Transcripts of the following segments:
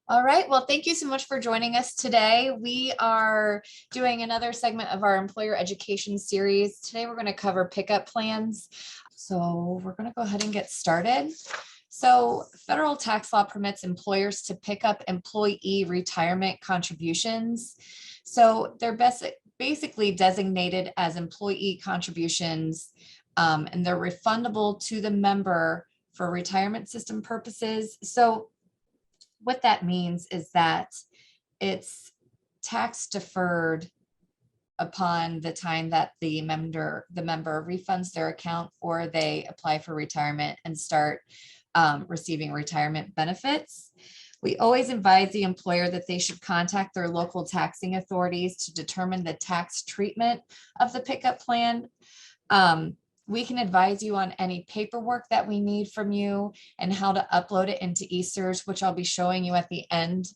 All right. Well, thank you so much for joining us today. We are doing another segment of our employer education series. Today, we're going to cover pickup plans. So we're going to go ahead and get started. So federal tax law permits employers to pick up employee retirement contributions. So they're basically designated as employee contributions, and they're refundable to the member for retirement system purposes. So what that means is that it's tax deferred upon the time that the member refunds their account or they apply for retirement and start receiving retirement benefits. We always advise the employer that they should contact their local taxing authorities to determine the tax treatment of the pickup plan. We can advise you on any paperwork that we need from you and how to upload it into eSERS, which I'll be showing you at the end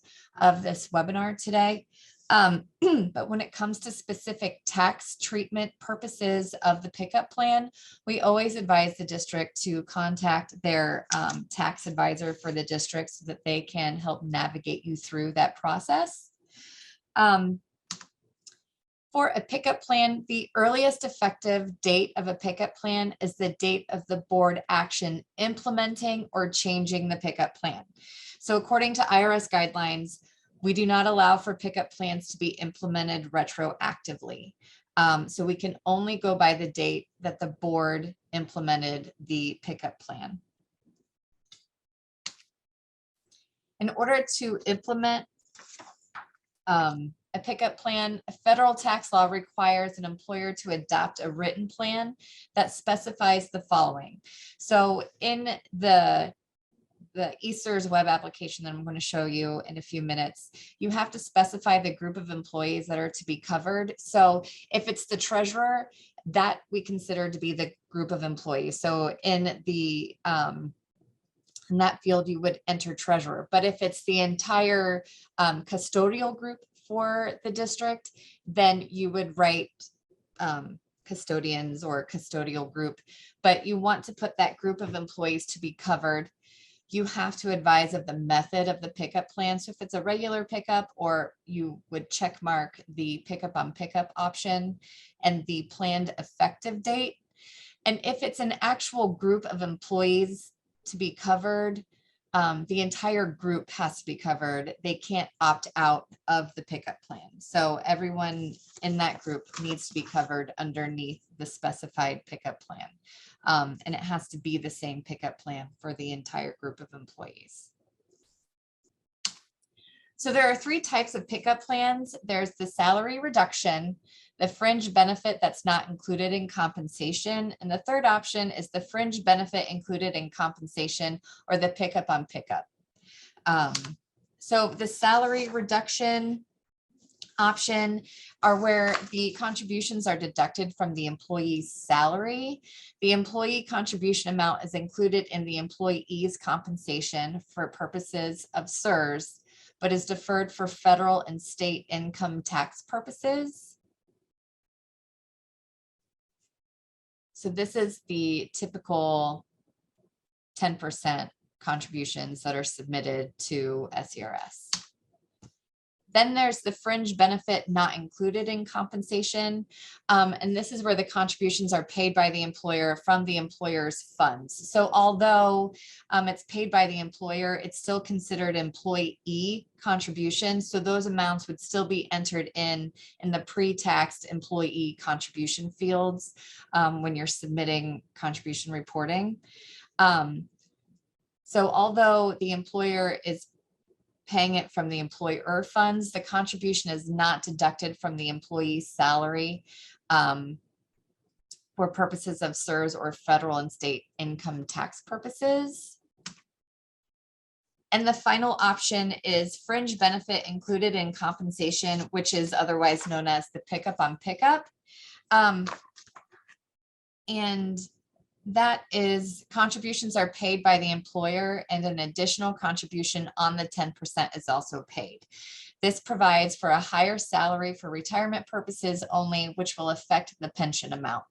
of this webinar today. But when it comes to specific tax treatment purposes of the pickup plan, we always advise the district to contact their tax advisor for the district so that they can help navigate you through that process. For a pickup plan, the earliest effective date of a pickup plan is the date of the board action implementing or changing the pickup plan. So according to IRS guidelines, we do not allow for pickup plans to be implemented retroactively. So we can only go by the date that the board implemented the pickup plan. In order to implement a pickup plan, a federal tax law requires an employer to adopt a written plan that specifies the following. So in the eSERS web application that I'm going to show you in a few minutes, you have to specify the group of employees that are to be covered. So if it's the treasurer, that we consider to be the group of employees. So in that field, you would enter treasurer. But if it's the entire custodial group for the district, then you would write custodians or custodial group. But you want to put that group of employees to be covered. You have to advise of the method of the pickup plan. So if it's a regular pickup, or you would check mark the pickup on pickup option and the planned effective date. And if it's an actual group of employees to be covered, the entire group has to be covered. They can't opt out of the pickup plan. So everyone in that group needs to be covered underneath the specified pickup plan. And it has to be the same pickup plan for the entire group of employees. So there are three types of pickup plans. There's the salary reduction, the fringe benefit that's not included in compensation, and the third option is the fringe benefit included in compensation, or the pickup on pickup. So the salary reduction option are where the contributions are deducted from the employee's salary. The employee contribution amount is included in the employee's compensation for purposes of SERS, but is deferred for federal and state income tax purposes. So this is the typical 10% contributions that are submitted to SERS. Then there's the fringe benefit not included in compensation. And this is where the contributions are paid by the employer from the employer's funds. So although it's paid by the employer, it's still considered employee contributions. So those amounts would still be entered in the pre-taxed employee contribution fields when you're submitting contribution reporting. So although the employer is paying it from the employer funds, the contribution is not deducted from the employee's salary for purposes of SERS or federal and state income tax purposes. And the final option is fringe benefit included in compensation, which is otherwise known as the pickup on pickup. And that is contributions are paid by the employer, and an additional contribution on the 10% is also paid. This provides for a higher salary for retirement purposes only, which will affect the pension amount.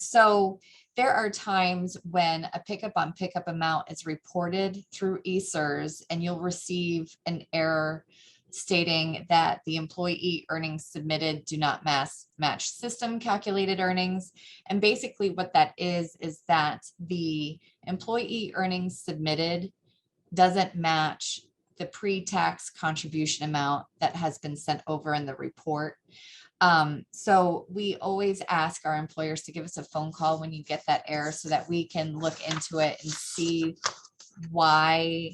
So there are times when a pickup on pickup amount is reported through ESERS and you'll receive an error stating that the employee earnings submitted do not match system calculated earnings. And basically what that is that the employee earnings submitted doesn't match the pre-tax contribution amount that has been sent over in the report. So we always ask our employers to give us a phone call when you get that error so that we can look into it and see why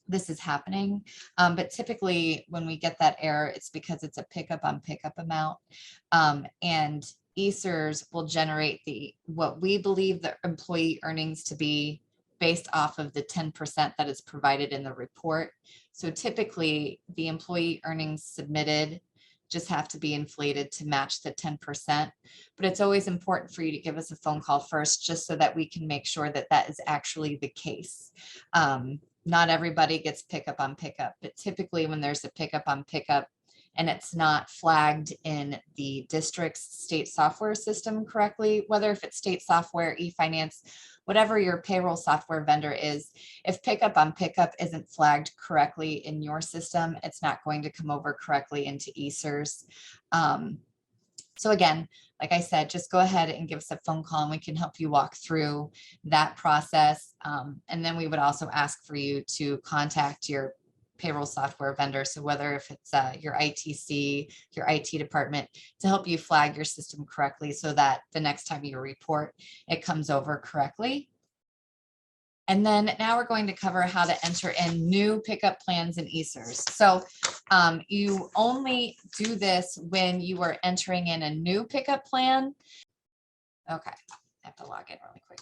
this is happening. But typically when we get that error, it's because it's a pickup on pickup amount. And ESERS will generate what we believe the employee earnings to be based off of the 10% that is provided in the report. So typically the employee earnings submitted just have to be inflated to match the 10%. But it's always important for you to give us a phone call first, just so that we can make sure that that is actually the case. Not everybody gets pickup on pickup, but typically when there's a pickup on pickup and it's not flagged in the district's state software system correctly, whether if it's state software, eFinance, whatever your payroll software vendor is, if pickup on pickup isn't flagged correctly in your system, it's not going to come over correctly into ESERS. So again, like I said, just go ahead and give us a phone call and we can help you walk through that process. And then we would also ask for you to contact your payroll software vendor. So whether if it's your ITC, your IT department, to help you flag your system correctly so that the next time you report, it comes over correctly. And then now we're going to cover how to enter in new pickup plans in ESERS. So you only do this when you are entering in a new pickup plan. Okay, I have to log in really quick.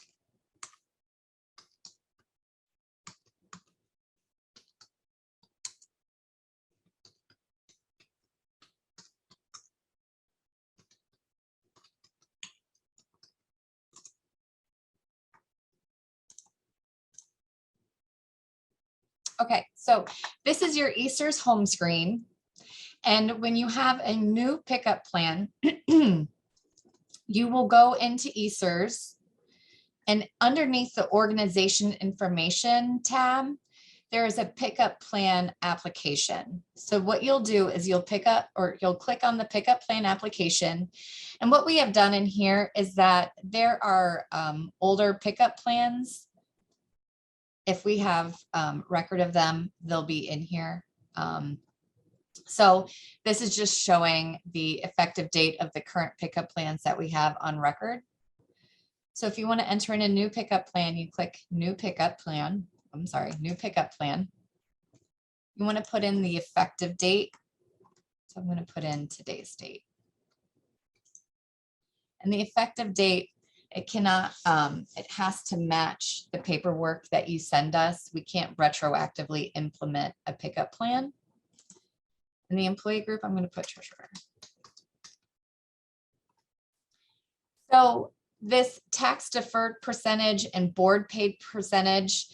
Okay, so this is your ESERS home screen. And when you have a new pickup plan, you will go into ESERS, and underneath the organization information tab, there is a pickup plan application. So what you'll do is you'll click on the pickup plan application. And what we have done in here is that there are older pickup plans. If we have record of them, they'll be in here. So this is just showing the effective date of the current pickup plans that we have on record. So if you want to enter in a new pickup plan, you click new pickup plan. New pickup plan. You want to put in the effective date. So I'm going to put in today's date. And the effective date, it has to match the paperwork that you send us. We can't retroactively implement a pickup plan. In the employee group, I'm going to put treasurer. So this tax deferred percentage and board paid percentage,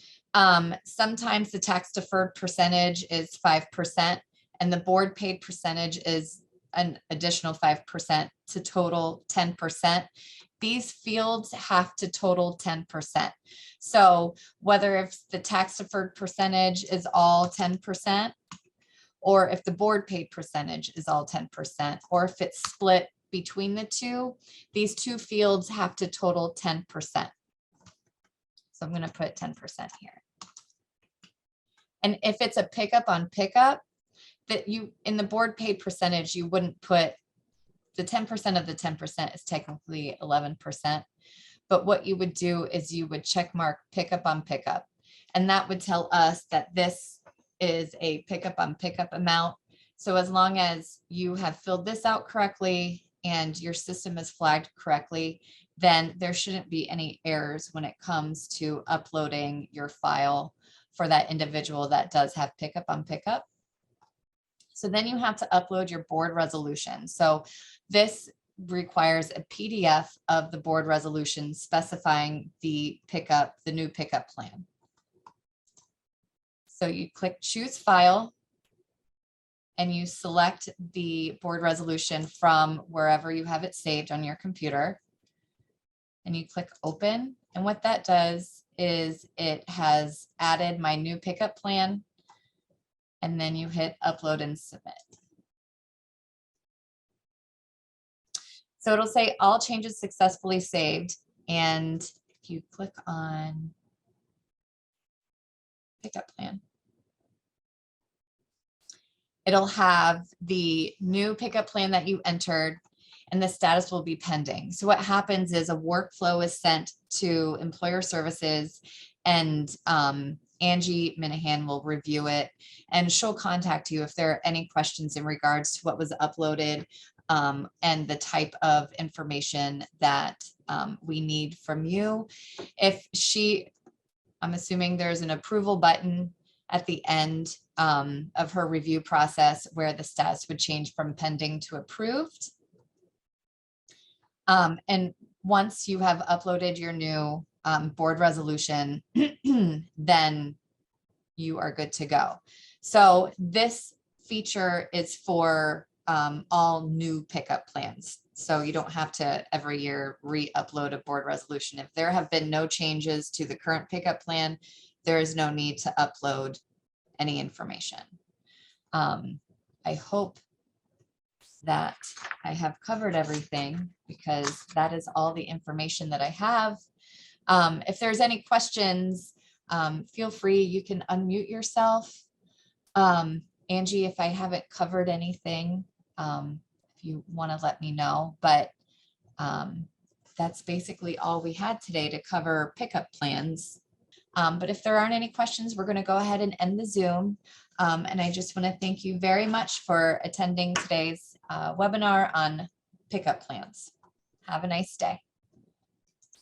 sometimes the tax deferred percentage is 5% and the board paid percentage is an additional 5% to total 10%. These fields have to total 10%. So whether if the tax deferred percentage is all 10%, or if the board paid percentage is all 10%, or if it's split between the two, these two fields have to total 10%. So I'm going to put 10% here. And if it's a pickup on pickup, that you in the board paid percentage, you wouldn't put the 10% of the 10% is technically 11%. But what you would do is you would check mark pickup on pickup. And that would tell us that this is a pickup on pickup amount. So as long as you have filled this out correctly and your system is flagged correctly, then there shouldn't be any errors when it comes to uploading your file for that individual that does have pickup on pickup. So then you have to upload your board resolution. So this requires a PDF of the board resolution specifying the new pickup plan. So you click choose file and you select the board resolution from wherever you have it saved on your computer. and you click open. And what that does is it has added my new pickup plan, and then you hit upload and submit. So it'll say all changes successfully saved. And if you click on pickup plan, it'll have the new pickup plan that you entered, and the status will be pending. So what happens is a workflow is sent to Employer Services, and Angie Minahan will review it, and she'll contact you if there are any questions in regards to what was uploaded, and the type of information that we need from you. I'm assuming there's an approval button at the end of her review process where the status would change from pending to approved. And once you have uploaded your new board resolution, then you are good to go. So this feature is for all new pickup plans. So you don't have to every year re-upload a board resolution. If there have been no changes to the current pickup plan, there is no need to upload any information. I hope that I have covered everything, because that is all the information that I have. If there's any questions, feel free, you can unmute yourself. Angie, if I haven't covered anything, if you want to let me know, but that's basically all we had today to cover pickup plans. But if there aren't any questions, we're going to go ahead and end the Zoom. And I just want to thank you very much for attending today's webinar on pickup plans. Have a nice day.